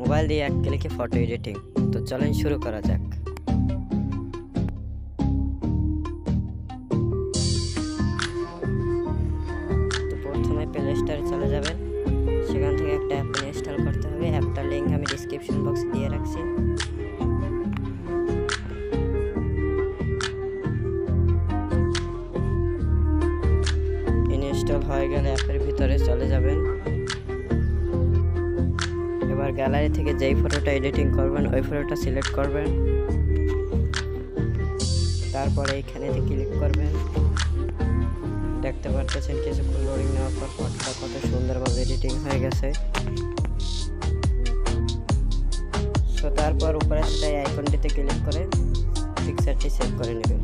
Mobile দিয়ে এক ক্লিকে photo editing. তো চলেন শুরু করা যাক। তো প্রথমে প্লে স্টোরে চলে যাবেন, সেখান থেকে একটা অ্যাপ ইনস্টল করতে হবে। অ্যাপটার লিঙ্ক আমি ডিসক্রিপশন বক্সে দিয়ে রাখছি। ইনস্টল হয়ে গেলে অ্যাপের ভিতরে চলে যাবেন। এবার গ্যালারি থেকে যেই ফটোটা এডিটিং করবেন ওই ফটোটা সিলেক্ট করবেন, তারপরে এইখানে ক্লিক করবেন। দেখতে পারতেছেন কিছুক্ষণ লোডিং নেওয়ার পর ফটোটা কত সুন্দরভাবে এডিটিং হয়ে গেছে। তো তারপর উপরে থাকা আইকনটিতে ক্লিক করে পিকচারটি সেভ করে নেবেন।